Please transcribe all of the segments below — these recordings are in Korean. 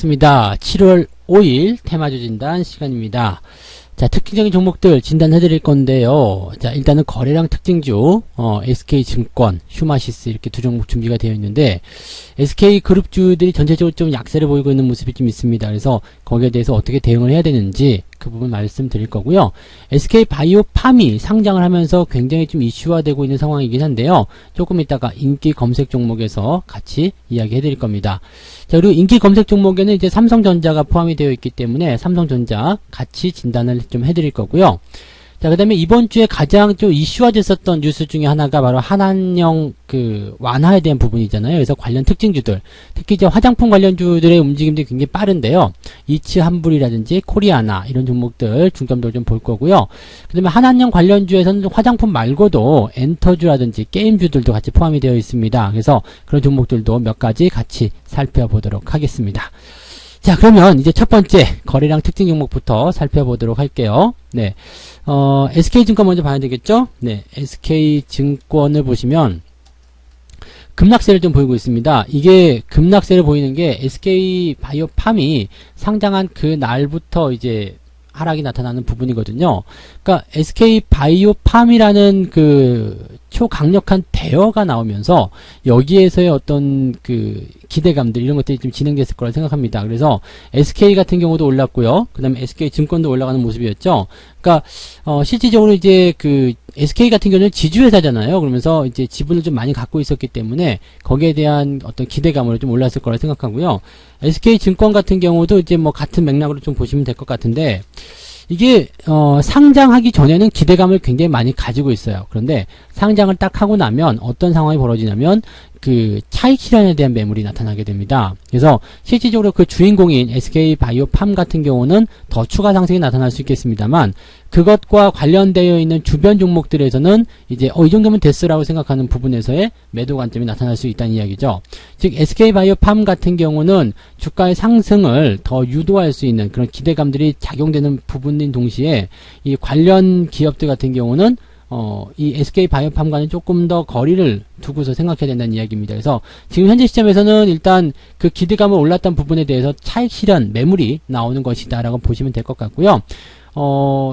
반갑습니다. 7월 5일 테마주 진단 시간입니다. 자, 특징적인 종목들 진단해 드릴 건데요. 자, 일단은 거래량 특징주, SK증권, 휴마시스 이렇게 두 종목 준비가 되어 있는데, SK그룹주들이 전체적으로 좀 약세를 보이고 있는 모습이 좀 있습니다. 그래서 거기에 대해서 어떻게 대응을 해야 되는지 그 부분 말씀드릴 거고요. SK바이오팜이 상장을 하면서 굉장히 좀 이슈화되고 있는 상황이긴 한데요. 조금 이따가 인기 검색 종목에서 같이 이야기해 드릴 겁니다. 자, 그리고 인기 검색 종목에는 이제 삼성전자가 포함이 되어 있기 때문에 삼성전자 같이 진단을 좀 해드릴 거고요. 자, 그 다음에 이번 주에 가장 좀 이슈화됐었던 뉴스 중에 하나가 바로 한한령 완화에 대한 부분이잖아요. 그래서 관련 특징주들, 특히 이제 화장품 관련주들의 움직임들이 굉장히 빠른데요. 이츠한불이라든지 코리아나 이런 종목들 중점적으로 좀 볼 거고요. 그 다음에 한한령 관련주에서는 화장품 말고도 엔터주라든지 게임주들도 같이 포함이 되어 있습니다. 그래서 그런 종목들도 몇 가지 같이 살펴보도록 하겠습니다. 자, 그러면 이제 첫 번째 거래량 특징 종목부터 살펴보도록 할게요. 네. SK증권 먼저 봐야 되겠죠? 네. SK증권을 보시면 급락세를 좀 보이고 있습니다. 이게 급락세를 보이는 게 SK바이오팜이 상장한 그 날부터 이제 하락이 나타나는 부분이거든요. 그러니까 SK바이오팜이라는 그 초강력한 대어가 나오면서 여기에서의 어떤 그 기대감들 이런 것들이 좀 진행됐을 거라 생각합니다. 그래서 SK 같은 경우도 올랐고요. 그 다음에 SK증권도 올라가는 모습이었죠. 그러니까 실질적으로 이제 그 SK 같은 경우는 지주회사잖아요. 그러면서 이제 지분을 좀 많이 갖고 있었기 때문에 거기에 대한 어떤 기대감으로 좀 올랐을 거라 생각하고요. SK증권 같은 경우도 이제 뭐 같은 맥락으로 좀 보시면 될 것 같은데 이게 상장하기 전에는 기대감을 굉장히 많이 가지고 있어요. 그런데 상장을 딱 하고 나면 어떤 상황이 벌어지냐면 그 차익 실현에 대한 매물이 나타나게 됩니다. 그래서 실질적으로 그 주인공인 SK바이오팜 같은 경우는 더 추가 상승이 나타날 수 있겠습니다만 그것과 관련되어 있는 주변 종목들에서는 이제 이 정도면 됐으라고 생각하는 부분에서의 매도 관점이 나타날 수 있다는 이야기죠. 즉 SK바이오팜 같은 경우는 주가의 상승을 더 유도할 수 있는 그런 기대감들이 작용되는 부분인 동시에 이 관련 기업들 같은 경우는 이 SK바이오팜과는 조금 더 거리를 두고서 생각해야 된다는 이야기입니다. 그래서 지금 현재 시점에서는 일단 그 기대감을 올랐던 부분에 대해서 차익 실현 매물이 나오는 것이다 라고 보시면 될 것 같고요.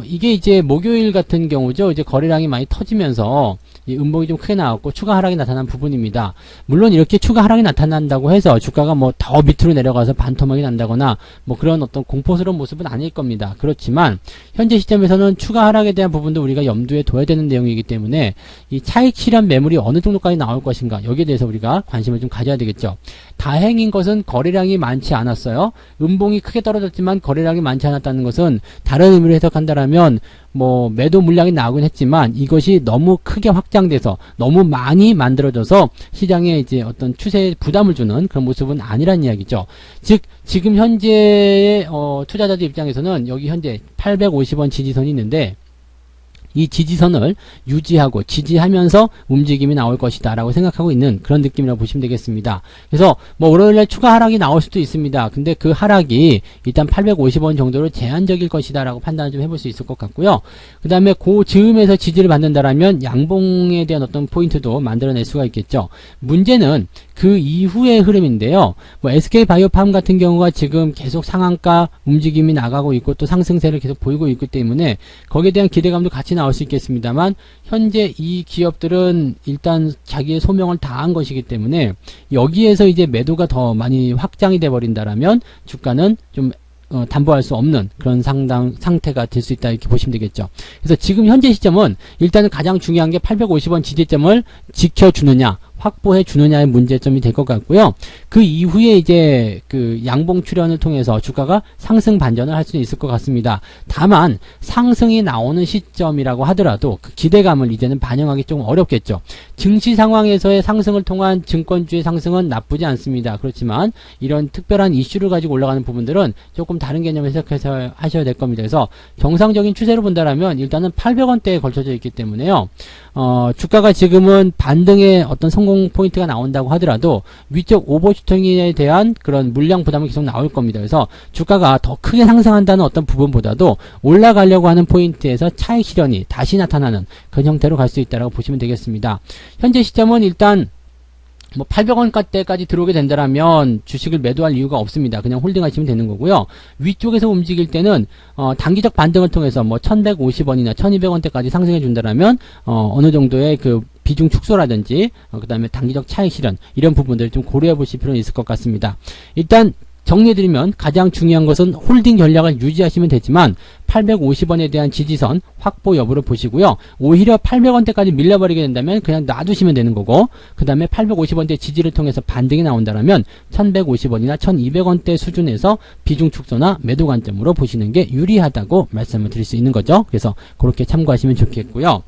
이게 이제 목요일 같은 경우죠. 이제 거래량이 많이 터지면서 이 음봉이 좀 크게 나왔고 추가 하락이 나타난 부분입니다. 물론 이렇게 추가 하락이 나타난다고 해서 주가가 뭐 더 밑으로 내려가서 반토막이 난다거나 뭐 그런 어떤 공포스러운 모습은 아닐 겁니다. 그렇지만 현재 시점에서는 추가 하락에 대한 부분도 우리가 염두에 둬야 되는 내용이기 때문에 이 차익 실현 매물이 어느 정도까지 나올 것인가 여기에 대해서 우리가 관심을 좀 가져야 되겠죠. 다행인 것은 거래량이 많지 않았어요. 음봉이 크게 떨어졌지만 거래량이 많지 않았다는 것은 다른 의미로 해석한다라면 뭐 매도 물량이 나오긴 했지만 이것이 너무 크게 확장돼서 너무 많이 만들어져서 시장에 이제 어떤 추세에 부담을 주는 그런 모습은 아니란 이야기죠. 즉 지금 현재의 투자자들 입장에서는 여기 현재 850원 지지선이 있는데 이 지지선을 유지하고 지지하면서 움직임이 나올 것이다 라고 생각하고 있는 그런 느낌이라고 보시면 되겠습니다. 그래서 뭐 월요일날 추가 하락이 나올 수도 있습니다. 근데 그 하락이 일단 850원 정도로 제한적일 것이다 라고 판단을 좀 해볼 수 있을 것 같고요. 그 다음에 그 즈음에서 지지를 받는다라면 양봉에 대한 어떤 포인트도 만들어낼 수가 있겠죠. 문제는 그 이후의 흐름인데요. 뭐 SK바이오팜 같은 경우가 지금 계속 상한가 움직임이 나가고 있고 또 상승세를 계속 보이고 있기 때문에 거기에 대한 기대감도 같이 나올 수 있겠습니다만 현재 이 기업들은 일단 자기의 소명을 다한 것이기 때문에 여기에서 이제 매도가 더 많이 확장이 돼 버린다라면 주가는 좀 담보할 수 없는 그런 상태가 될 수 있다 이렇게 보시면 되겠죠. 그래서 지금 현재 시점은 일단은 가장 중요한 게 850원 지지점을 지켜주느냐 확보해 주느냐의 문제점이 될 것 같고요. 그 이후에 이제 그 양봉 출현을 통해서 주가가 상승 반전을 할 수는 있을 것 같습니다. 다만 상승이 나오는 시점이라고 하더라도 그 기대감을 이제는 반영하기 좀 어렵겠죠. 증시 상황에서의 상승을 통한 증권주의 상승은 나쁘지 않습니다. 그렇지만 이런 특별한 이슈를 가지고 올라가는 부분들은 조금 다른 개념을 해석해서 하셔야 될 겁니다. 그래서 정상적인 추세로 본다라면 일단은 800원대에 걸쳐져 있기 때문에요. 주가가 지금은 반등의 어떤 성공 포인트가 나온다고 하더라도 위쪽 오버슈팅에 대한 그런 물량 부담이 계속 나올 겁니다. 그래서 주가가 더 크게 상승한다는 어떤 부분보다도 올라가려고 하는 포인트에서 차익 실현이 다시 나타나는 그런 형태로 갈 수 있다고 보시면 되겠습니다. 현재 시점은 일단 뭐 800원대까지 들어오게 된다라면 주식을 매도할 이유가 없습니다. 그냥 홀딩하시면 되는 거고요. 위쪽에서 움직일 때는 단기적 반등을 통해서 뭐 1150원이나 1200원대까지 상승해 준다라면 어느 정도의 그 비중 축소라든지 그 다음에 단기적 차익 실현 이런 부분들을 좀 고려해 보실 필요는 있을 것 같습니다. 일단 정리해드리면 가장 중요한 것은 홀딩 전략을 유지하시면 되지만 850원에 대한 지지선 확보 여부를 보시고요. 오히려 800원대까지 밀려버리게 된다면 그냥 놔두시면 되는 거고, 그 다음에 850원대 지지를 통해서 반등이 나온다면 1150원이나 1200원대 수준에서 비중 축소나 매도 관점으로 보시는 게 유리하다고 말씀을 드릴 수 있는 거죠. 그래서 그렇게 참고하시면 좋겠고요.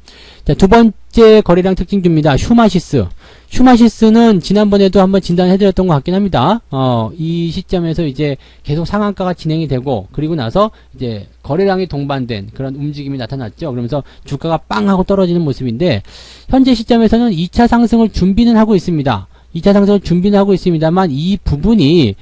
자, 두 번째 거래량 특징주입니다. 휴마시스. 휴마시스는 지난번에도 한번 진단해드렸던 것 같긴 합니다. 이 시점에서 이제 계속 상한가가 진행이 되고, 그리고 나서 이제 거래량이 동반된 그런 움직임이 나타났죠. 그러면서 주가가 빵 하고 떨어지는 모습인데, 현재 시점에서는 2차 상승을 준비는 하고 있습니다. 2차 상승을 준비는 하고 있습니다만, 이 부분이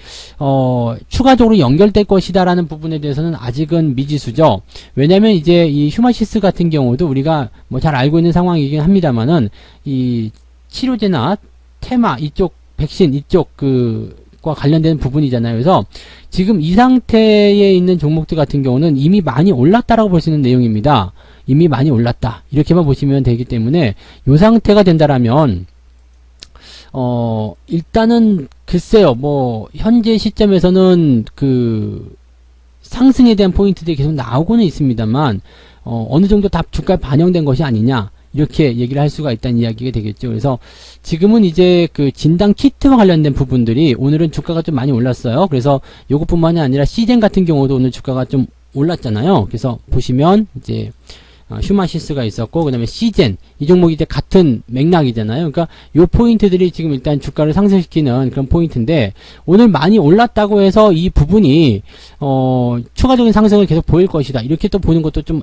추가적으로 연결될 것이다라는 부분에 대해서는 아직은 미지수죠. 왜냐면 이제 이 휴마시스 같은 경우도 우리가 뭐 잘 알고 있는 상황이긴 합니다만은, 이 치료제나 테마 이쪽 백신 이쪽 과 관련된 부분이잖아요. 그래서 지금 이 상태에 있는 종목들 같은 경우는 이미 많이 올랐다라고 볼 수 있는 내용입니다. 이미 많이 올랐다, 이렇게만 보시면 되기 때문에 이 상태가 된다라면 일단은 글쎄요, 뭐 현재 시점에서는 그 상승에 대한 포인트들이 계속 나오고는 있습니다만 어느 정도 다 주가에 반영된 것이 아니냐, 이렇게 얘기를 할 수가 있다는 이야기가 되겠죠. 그래서 지금은 이제 그 진단 키트와 관련된 부분들이 오늘은 주가가 좀 많이 올랐어요. 그래서 요것뿐만이 아니라 시젠 같은 경우도 오늘 주가가 좀 올랐잖아요. 그래서 보시면 이제 휴마시스가 있었고, 그 다음에 시젠, 이 종목이 이제 같은 맥락이잖아요. 그러니까 요 포인트들이 지금 일단 주가를 상승시키는 그런 포인트인데, 오늘 많이 올랐다고 해서 이 부분이 추가적인 상승을 계속 보일 것이다, 이렇게 또 보는 것도 좀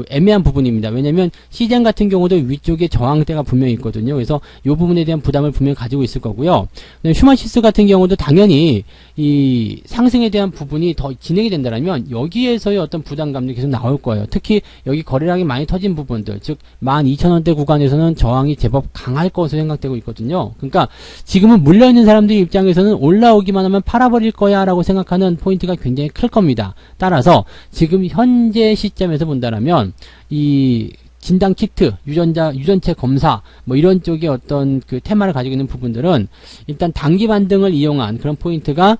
애매한 부분입니다. 왜냐면 시젠 같은 경우도 위쪽에 저항대가 분명히 있거든요. 그래서 이 부분에 대한 부담을 분명히 가지고 있을 거고요. 휴마시스 같은 경우도 당연히 이 상승에 대한 부분이 더 진행이 된다면 여기에서의 어떤 부담감도 계속 나올 거예요. 특히 여기 거래량이 많이 터진 부분들, 즉 12,000원대 구간에서는 저항이 제법 강할 것으로 생각되고 있거든요. 그러니까 지금은 물려있는 사람들 입장에서는 올라오기만 하면 팔아버릴 거야 라고 생각하는 포인트가 굉장히 클 겁니다. 따라서 지금 현재 시점에서 본다면 이 진단 키트, 유전체 검사, 뭐 이런 쪽의 어떤 그 테마를 가지고 있는 부분들은 일단 단기 반등을 이용한 그런 포인트가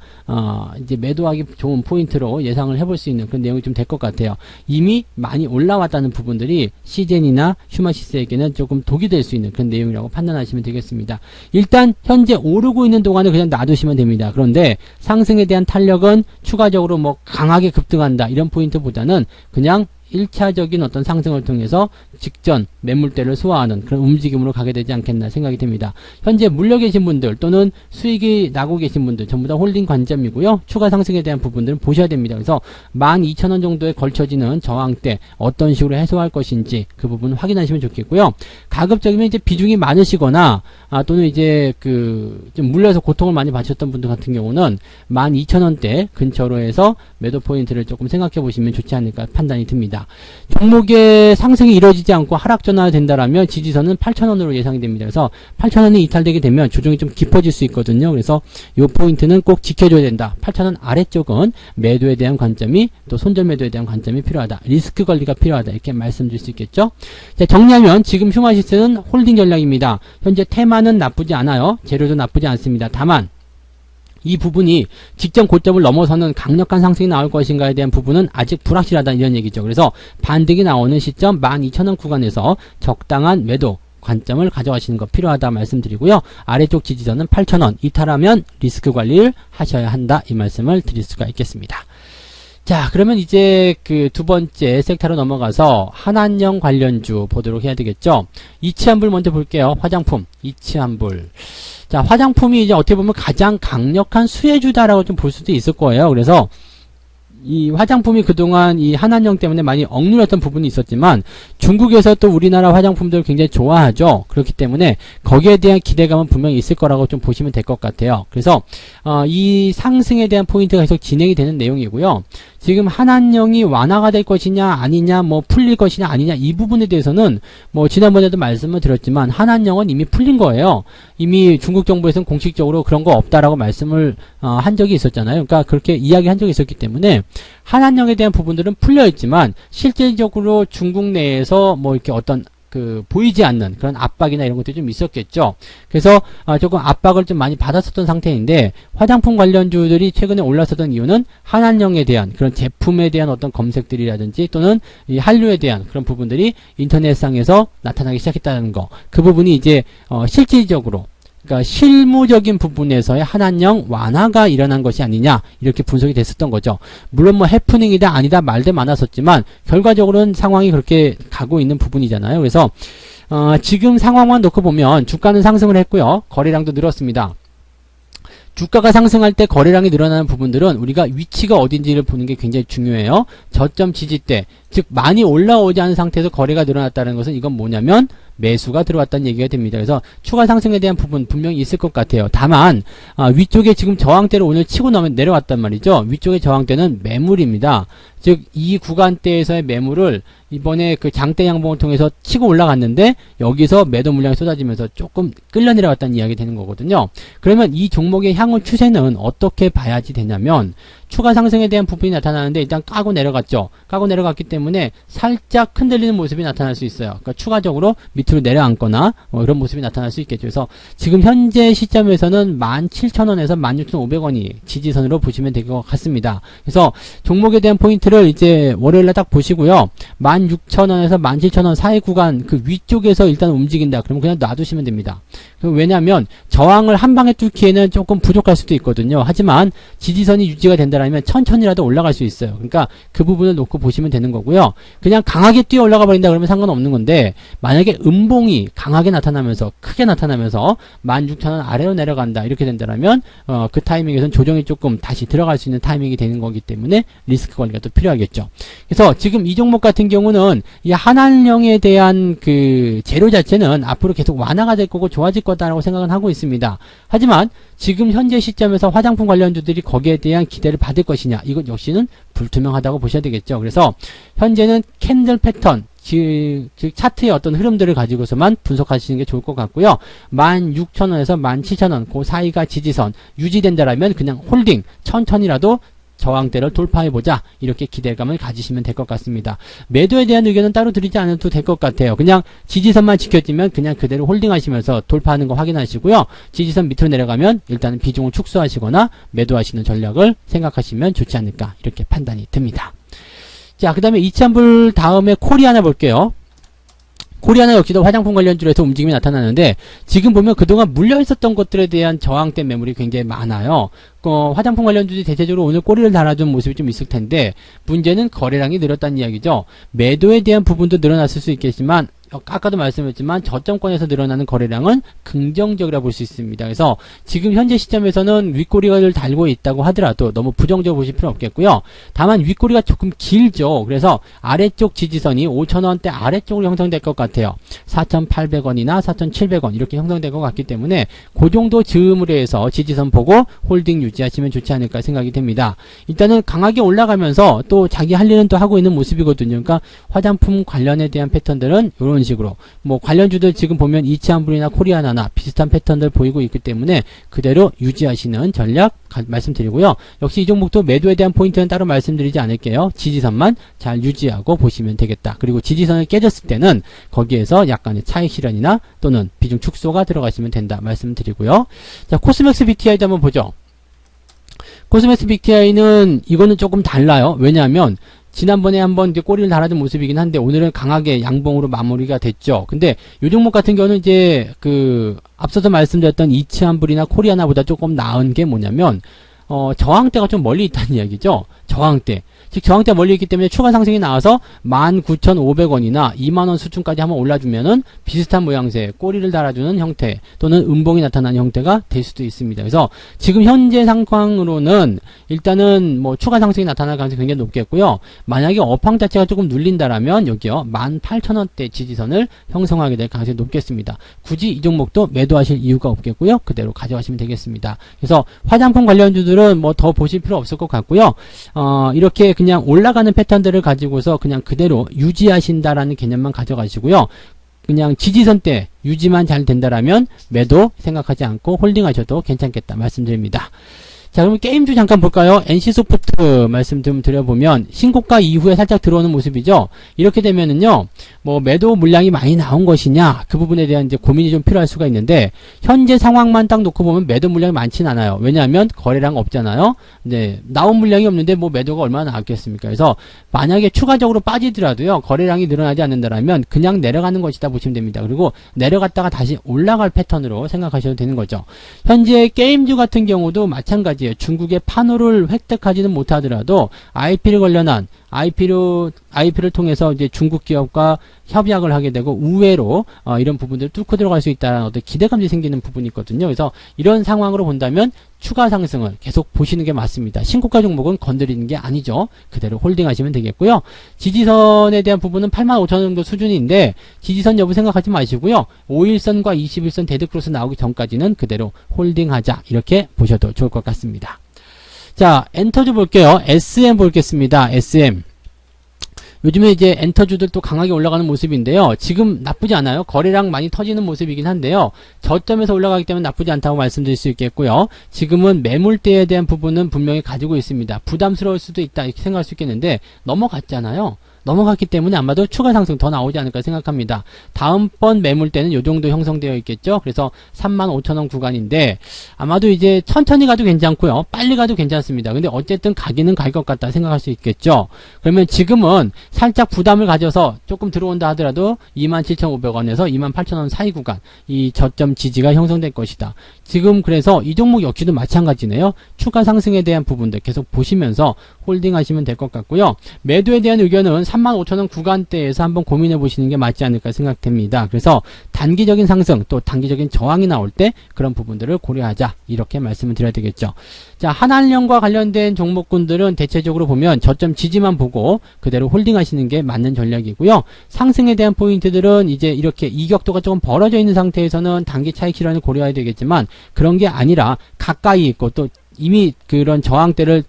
이제 매도하기 좋은 포인트로 예상을 해볼 수 있는 그런 내용이 좀 될 것 같아요. 이미 많이 올라왔다는 부분들이 시젠이나 휴마시스에게는 조금 독이 될 수 있는 그런 내용이라고 판단하시면 되겠습니다. 일단 현재 오르고 있는 동안은 그냥 놔두시면 됩니다. 그런데 상승에 대한 탄력은 추가적으로 뭐 강하게 급등한다, 이런 포인트보다는 그냥 1차적인 어떤 상승을 통해서 직전 매물대를 소화하는 그런 움직임으로 가게 되지 않겠나 생각이 됩니다. 현재 물려 계신 분들 또는 수익이 나고 계신 분들 전부 다 홀딩 관점이고요. 추가 상승에 대한 부분들은 보셔야 됩니다. 그래서 12,000원 정도에 걸쳐지는 저항대 어떤 식으로 해소할 것인지 그 부분 확인하시면 좋겠고요. 가급적이면 이제 비중이 많으시거나 또는 이제 좀 물려서 고통을 많이 받으셨던 분들 같은 경우는 12,000원대 근처로 해서 매도 포인트를 조금 생각해 보시면 좋지 않을까 판단이 듭니다. 종목의 상승이 이루어지지 않고 하락 전환이 된다라면 지지선은 8,000원으로 예상이 됩니다. 그래서 8,000원이 이탈되게 되면 조정이 좀 깊어질 수 있거든요. 그래서 이 포인트는 꼭 지켜줘야 된다. 8,000원 아래쪽은 매도에 대한 관점이, 또 손절 매도에 대한 관점이 필요하다. 리스크 관리가 필요하다. 이렇게 말씀드릴 수 있겠죠. 자, 정리하면 지금 휴마시스는 홀딩 전략입니다. 현재 테마는 나쁘지 않아요. 재료도 나쁘지 않습니다. 다만 이 부분이 직전 고점을 넘어서는 강력한 상승이 나올 것인가에 대한 부분은 아직 불확실하다, 이런 얘기죠. 그래서 반등이 나오는 시점 12,000원 구간에서 적당한 매도 관점을 가져가시는 거 필요하다 말씀드리고요. 아래쪽 지지선은 8,000원 이탈하면 리스크 관리를 하셔야 한다, 이 말씀을 드릴 수가 있겠습니다. 자, 그러면 이제 두 번째 섹터로 넘어가서 한한령 관련주 보도록 해야 되겠죠. 이치환불 먼저 볼게요. 화장품 이치환불. 자, 화장품이 이제 어떻게 보면 가장 강력한 수혜주다라고 좀 볼 수도 있을 거예요. 그래서 이 화장품이 그동안 이 한한령 때문에 많이 억눌렸던 부분이 있었지만 중국에서 또 우리나라 화장품들을 굉장히 좋아하죠. 그렇기 때문에 거기에 대한 기대감은 분명히 있을 거라고 좀 보시면 될 것 같아요. 그래서 이 상승에 대한 포인트가 계속 진행이 되는 내용이고요. 지금 한한령이 완화가 될 것이냐 아니냐, 뭐 풀릴 것이냐 아니냐, 이 부분에 대해서는 뭐 지난번에도 말씀을 드렸지만 한한령은 이미 풀린 거예요. 이미 중국 정부에서는 공식적으로 그런 거 없다라고 말씀을 한 적이 있었잖아요. 그러니까 그렇게 이야기한 적이 있었기 때문에 한한령에 대한 부분들은 풀려 있지만 실질적으로 중국 내에서 뭐 이렇게 어떤 보이지 않는 그런 압박이나 이런 것들이 좀 있었겠죠. 그래서 조금 압박을 좀 많이 받았었던 상태인데 화장품 관련주들이 최근에 올랐었던 이유는 한한령에 대한 그런 제품에 대한 어떤 검색들이라든지 또는 이 한류에 대한 그런 부분들이 인터넷상에서 나타나기 시작했다는 거. 그 부분이 이제 실질적으로 그러니까 실무적인 부분에서의 한한령 완화가 일어난 것이 아니냐 이렇게 분석이 됐었던 거죠. 물론 뭐 해프닝이다 아니다 말들 많았었지만 결과적으로는 상황이 그렇게 가고 있는 부분이잖아요. 그래서 지금 상황만 놓고 보면 주가는 상승을 했고요. 거래량도 늘었습니다. 주가가 상승할 때 거래량이 늘어나는 부분들은 우리가 위치가 어딘지를 보는 게 굉장히 중요해요. 저점 지지대, 즉 많이 올라오지 않은 상태에서 거래가 늘어났다는 것은 이건 뭐냐면 매수가 들어왔다는 얘기가 됩니다. 그래서 추가 상승에 대한 부분 분명히 있을 것 같아요. 다만 위쪽에 지금 저항대를 오늘 치고 내려왔단 말이죠. 위쪽의 저항대는 매물입니다. 즉 이 구간대에서의 매물을 이번에 그 장대 양봉을 통해서 치고 올라갔는데 여기서 매도 물량이 쏟아지면서 조금 끌려 내려왔다는 이야기 되는 거거든요. 그러면 이 종목의 향후 추세는 어떻게 봐야지 되냐면 추가 상승에 대한 부분이 나타나는데 일단 까고 내려갔죠. 까고 내려갔기 때문에 살짝 흔들리는 모습이 나타날 수 있어요. 그러니까 추가적으로 밑으로 내려앉거나 이런 모습이 나타날 수 있겠죠. 그래서 지금 현재 시점에서는 17,000원에서 16,500원이 지지선으로 보시면 될 것 같습니다. 그래서 종목에 대한 포인트를 이제 월요일날 딱 보시고요. 16,000원에서 17,000원 사이 구간 그 위쪽에서 일단 움직인다. 그러면 그냥 놔두시면 됩니다. 왜냐하면 저항을 한 방에 뚫기에는 조금 부족할 수도 있거든요. 하지만 지지선이 유지가 된다면 천천히라도 올라갈 수 있어요. 그러니까 그 부분을 놓고 보시면 되는 거고요. 그냥 강하게 뛰어 올라가 버린다 그러면 상관없는 건데 만약에 음봉이 강하게 나타나면서 크게 나타나면서 16,000원 아래로 내려간다 이렇게 된다면 그 타이밍에서는 조정이 조금 다시 들어갈 수 있는 타이밍이 되는 거기 때문에 리스크 관리가 또 필요하겠죠. 그래서 지금 이 종목 같은 경우는 이 한한령에 대한 그 재료 자체는 앞으로 계속 완화가 될 거고 좋아질 거다라고 생각은 하고 있습니다. 하지만 지금 현재 시점에서 화장품 관련주들이 거기에 대한 기대를 받을 것이냐 이것 역시는 불투명하다고 보셔야 되겠죠. 그래서 현재는 캔들 패턴 즉 차트의 어떤 흐름들을 가지고서만 분석하시는 게 좋을 것 같고요. 16,000원에서 17,000원 그 사이가 지지선 유지된다라면 그냥 홀딩 천천히라도 저항대를 돌파해보자 이렇게 기대감을 가지시면 될 것 같습니다. 매도에 대한 의견은 따로 드리지 않아도 될 것 같아요. 그냥 지지선만 지켜지면 그냥 그대로 홀딩하시면서 돌파하는 거 확인하시고요. 지지선 밑으로 내려가면 일단은 비중을 축소하시거나 매도하시는 전략을 생각하시면 좋지 않을까 이렇게 판단이 듭니다. 자, 그 다음에 이치환불 다음에 코리아나 볼게요. 코리아나 역시도 화장품 관련주로 해서 움직임이 나타나는데 지금 보면 그동안 물려있었던 것들에 대한 저항대 매물이 굉장히 많아요. 화장품 관련주들이 대체적으로 오늘 꼬리를 달아준 모습이 좀 있을 텐데 문제는 거래량이 늘었다는 이야기죠. 매도에 대한 부분도 늘어났을 수 있겠지만 아까도 말씀드렸지만 저점권에서 늘어나는 거래량은 긍정적이라 볼 수 있습니다. 그래서 지금 현재 시점에서는 윗꼬리를 달고 있다고 하더라도 너무 부정적으로 보실 필요 없겠고요. 다만 윗꼬리가 조금 길죠. 그래서 아래쪽 지지선이 5,000원대 아래쪽으로 형성될 것 같아요. 4,800원이나 4,700원 이렇게 형성될 것 같기 때문에 그 정도 즈음으로 해서 지지선 보고 홀딩 유지하시면 좋지 않을까 생각이 됩니다. 일단은 강하게 올라가면서 또 자기 할 일은 또 하고 있는 모습이거든요. 그러니까 화장품 관련에 대한 패턴들은 이런 식으로 뭐 관련주들 지금 보면 이치환불이나 코리아나나 비슷한 패턴들 보이고 있기 때문에 그대로 유지하시는 전략 말씀드리고요. 역시 이 종목도 매도에 대한 포인트는 따로 말씀드리지 않을게요. 지지선만 잘 유지하고 보시면 되겠다. 그리고 지지선을 깨졌을 때는 거기에서 약간의 차익 실현이나 또는 비중 축소가 들어가시면 된다 말씀드리고요. 자, 코스맥스 BTI도 한번 보죠. 코스맥스 BTI는 이거는 조금 달라요. 왜냐하면 지난번에 한번 이제 꼬리를 달아준 모습이긴 한데 오늘은 강하게 양봉으로 마무리가 됐죠. 근데 이 종목 같은 경우는 이제 앞서서 말씀드렸던 이치환불이나 코리아나보다 조금 나은 게 뭐냐면 저항대가 좀 멀리 있다는 이야기죠. 저항대. 즉 저항대 멀리 있기 때문에 추가 상승이 나와서 19,500원이나 2만원 수준까지 한번 올라주면은 비슷한 모양새 꼬리를 달아주는 형태 또는 음봉이 나타나는 형태가 될 수도 있습니다. 그래서 지금 현재 상황으로는 일단은 뭐 추가 상승이 나타날 가능성이 굉장히 높겠고요. 만약에 업황 자체가 조금 눌린다라면 여기요 18,000원대 지지선을 형성하게 될 가능성이 높겠습니다. 굳이 이 종목도 매도하실 이유가 없겠고요. 그대로 가져가시면 되겠습니다. 그래서 화장품 관련주들은 뭐 더 보실 필요 없을 것 같고요. 이렇게 그냥 올라가는 패턴들을 가지고서 그냥 그대로 유지하신다라는 개념만 가져가시고요. 그냥 지지선대 유지만 잘 된다라면 매도 생각하지 않고 홀딩하셔도 괜찮겠다 말씀드립니다. 자, 그럼 게임주 잠깐 볼까요? NC소프트 말씀 좀 드려보면 신고가 이후에 살짝 들어오는 모습이죠. 이렇게 되면은요, 뭐 매도 물량이 많이 나온 것이냐 그 부분에 대한 이제 고민이 좀 필요할 수가 있는데 현재 상황만 딱 놓고 보면 매도 물량이 많지는 않아요. 왜냐하면 거래량 없잖아요. 네, 나온 물량이 없는데 뭐 매도가 얼마나 나왔겠습니까? 그래서 만약에 추가적으로 빠지더라도요, 거래량이 늘어나지 않는다라면 그냥 내려가는 것이다 보시면 됩니다. 그리고 내려갔다가 다시 올라갈 패턴으로 생각하셔도 되는 거죠. 현재 게임주 같은 경우도 마찬가지예요. 중국의 판호를 획득하지는 못하더라도 IP를 관련한 IP를 통해서 이제 중국 기업과 협약을 하게 되고 우회로 이런 부분들을 뚫고 들어갈 수 있다는 어떤 기대감이 생기는 부분이 있거든요. 그래서 이런 상황으로 본다면 추가 상승을 계속 보시는 게 맞습니다. 신고가 종목은 건드리는 게 아니죠. 그대로 홀딩하시면 되겠고요. 지지선에 대한 부분은 85,000원 정도 수준인데 지지선 여부 생각하지 마시고요. 5일선과 21선 데드크로스 나오기 전까지는 그대로 홀딩하자 이렇게 보셔도 좋을 것 같습니다. 자, 엔터주 볼게요. SM 보겠습니다. SM. 요즘에 이제 엔터주들 또 강하게 올라가는 모습인데요. 지금 나쁘지 않아요. 거래량 많이 터지는 모습이긴 한데요. 저점에서 올라가기 때문에 나쁘지 않다고 말씀드릴 수 있겠고요. 지금은 매물대에 대한 부분은 분명히 가지고 있습니다. 부담스러울 수도 있다 이렇게 생각할 수 있겠는데 넘어갔잖아요. 넘어갔기 때문에 아마도 추가 상승 더 나오지 않을까 생각합니다. 다음번 매물대는 요 정도 형성되어 있겠죠. 그래서 35,000원 구간인데 아마도 이제 천천히 가도 괜찮고요. 빨리 가도 괜찮습니다. 근데 어쨌든 가기는 갈 것 같다 생각할 수 있겠죠. 그러면 지금은 살짝 부담을 가져서 조금 들어온다 하더라도 27,500원에서 28,000원 사이 구간 이 저점 지지가 형성될 것이다. 지금 그래서 이 종목 역시도 마찬가지네요. 추가 상승에 대한 부분들 계속 보시면서 홀딩 하시면 될 것 같고요. 매도에 대한 의견은 35,000원 구간대에서 한번 고민해 보시는 게 맞지 않을까 생각됩니다. 그래서 단기적인 상승 또 단기적인 저항이 나올 때 그런 부분들을 고려하자 이렇게 말씀을 드려야 되겠죠. 자, 한한령과 관련된 종목군들은 대체적으로 보면 저점 지지만 보고 그대로 홀딩 하시는 게 맞는 전략이고요. 상승에 대한 포인트들은 이제 이렇게 이격도가 조금 벌어져 있는 상태에서는 단기 차익 실현을 고려해야 되겠지만 그런 게 아니라 가까이 있고 또 이미 그런 저항대를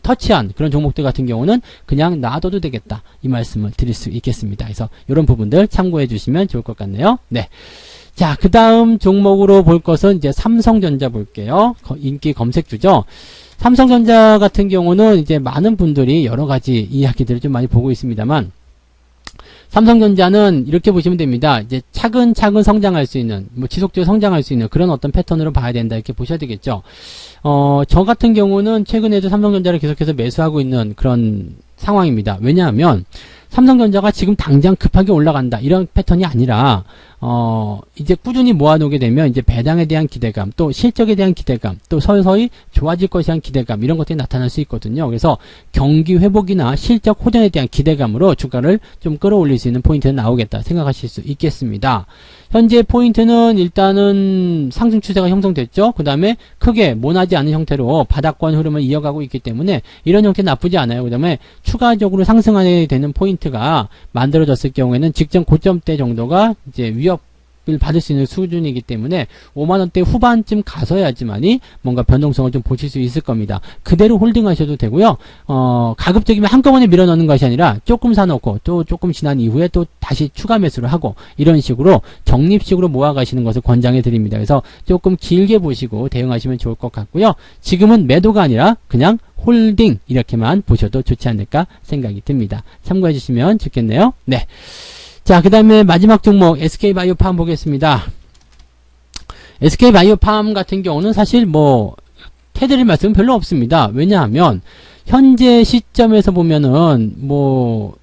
터치한 그런 종목들 같은 경우는 그냥 놔둬도 되겠다 이 말씀을 드릴 수 있겠습니다. 그래서 이런 부분들 참고해 주시면 좋을 것 같네요. 네. 자, 그 다음 종목으로 볼 것은 이제 삼성전자 볼게요. 인기 검색주죠. 삼성전자 같은 경우는 이제 많은 분들이 여러 가지 이야기들을 좀 많이 보고 있습니다만 삼성전자는 이렇게 보시면 됩니다. 이제 차근차근 성장할 수 있는, 뭐 지속적으로 성장할 수 있는 그런 어떤 패턴으로 봐야 된다 이렇게 보셔야 되겠죠. 저 같은 경우는 최근에도 삼성전자를 계속해서 매수하고 있는 그런 상황입니다. 왜냐하면 삼성전자가 지금 당장 급하게 올라간다 이런 패턴이 아니라 이제 꾸준히 모아놓게 되면 이제 배당에 대한 기대감 또 실적에 대한 기대감 또 서서히 좋아질 것에 대한 기대감 이런 것들이 나타날 수 있거든요. 그래서 경기 회복이나 실적 호전에 대한 기대감으로 주가를 좀 끌어올릴 수 있는 포인트는 나오겠다 생각하실 수 있겠습니다. 현재 포인트는 일단은 상승 추세가 형성됐죠. 그 다음에 크게 모나지 않은 형태로 바닥권 흐름을 이어가고 있기 때문에 이런 형태 나쁘지 않아요. 그 다음에 추가적으로 상승하게 되는 포인트가 만들어졌을 경우에는 직전 고점대 정도가 이제 위협을 받을 수 있는 수준이기 때문에 5만원대 후반쯤 가서야지만이 뭔가 변동성을 좀 보실 수 있을 겁니다. 그대로 홀딩 하셔도 되고요. 가급적이면 한꺼번에 밀어넣는 것이 아니라 조금 사놓고 또 조금 지난 이후에 또 다시 추가 매수를 하고 이런 식으로 적립식으로 모아가시는 것을 권장해 드립니다. 그래서 조금 길게 보시고 대응하시면 좋을 것 같고요. 지금은 매도가 아니라 그냥 홀딩 이렇게만 보셔도 좋지 않을까 생각이 듭니다. 참고해 주시면 좋겠네요. 네. 자, 그 다음에 마지막 종목 SK바이오팜 보겠습니다. SK바이오팜 같은 경우는 사실 뭐 해드릴 말씀은 별로 없습니다. 왜냐하면 현재 시점에서 보면은 뭐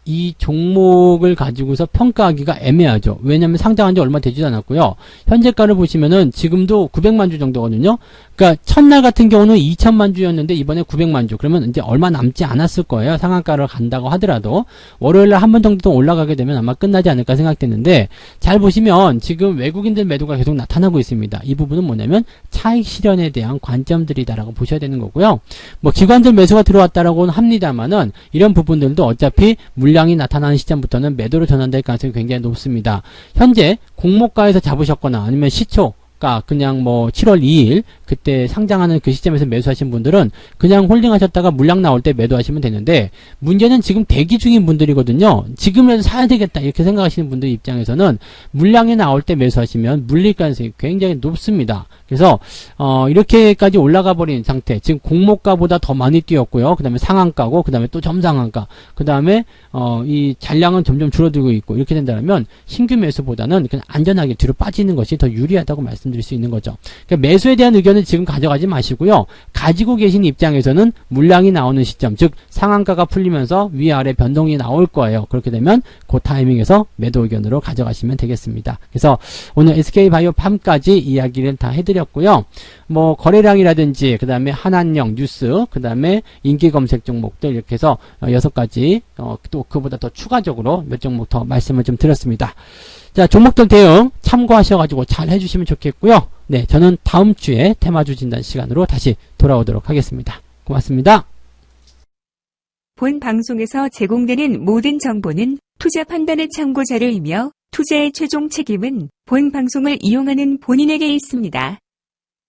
이 종목을 가지고서 평가하기가 애매하죠. 왜냐하면 상장한 지 얼마 되지도 않았고요. 현재가를 보시면은 지금도 900만 주 정도거든요. 그러니까 첫날 같은 경우는 2천만 주였는데 이번에 900만 주. 그러면 이제 얼마 남지 않았을 거예요. 상한가를 간다고 하더라도 월요일날 한 번 정도 올라가게 되면 아마 끝나지 않을까 생각되는데 잘 보시면 지금 외국인들 매도가 계속 나타나고 있습니다. 이 부분은 뭐냐면 차익 실현에 대한 관점들이다라고 보셔야 되는 거고요. 뭐 기관들 매수가 들어왔다라고는 합니다만은 이런 부분들도 어차피 물량이 나타나는 시점부터는 매도로 전환될 가능성이 굉장히 높습니다. 현재 공모가에서 잡으셨거나 아니면 시초가 그냥 뭐 7월 2일 그때 상장하는 그 시점에서 매수하신 분들은 그냥 홀딩하셨다가 물량 나올 때 매도하시면 되는데, 문제는 지금 대기 중인 분들이거든요. 지금이라도 사야 되겠다 이렇게 생각하시는 분들 입장에서는 물량이 나올 때 매수하시면 물릴 가능성이 굉장히 높습니다. 그래서 이렇게까지 올라가 버린 상태, 지금 공모가보다 더 많이 뛰었고요. 그 다음에 상한가고, 그 다음에 또 점상한가, 그 다음에 이 잔량은 점점 줄어들고 있고, 이렇게 된다면 신규 매수보다는 그냥 안전하게 뒤로 빠지는 것이 더 유리하다고 말씀드릴 수 있는 거죠. 그러니까 매수에 대한 의견은 지금 가져가지 마시고요. 가지고 계신 입장에서는 물량이 나오는 시점, 즉 상한가가 풀리면서 위아래 변동이 나올 거예요. 그렇게 되면 그 타이밍에서 매도 의견으로 가져가시면 되겠습니다. 그래서 오늘 SK바이오팜까지 이야기를 다 해드렸고요. 뭐 거래량이라든지, 그 다음에 한한령 뉴스, 그 다음에 인기 검색 종목들, 이렇게 해서 6가지 또 그보다 더 추가적으로 몇 종목 더 말씀을 좀 드렸습니다. 자, 종목들 대응 참고하셔가지고 잘 해주시면 좋겠고요. 네, 저는 다음 주에 테마주 진단 시간으로 다시 돌아오도록 하겠습니다. 고맙습니다. 본 방송에서 제공되는 모든 정보는 투자 판단의 참고 자료이며 투자의 최종 책임은 본 방송을 이용하는 본인에게 있습니다.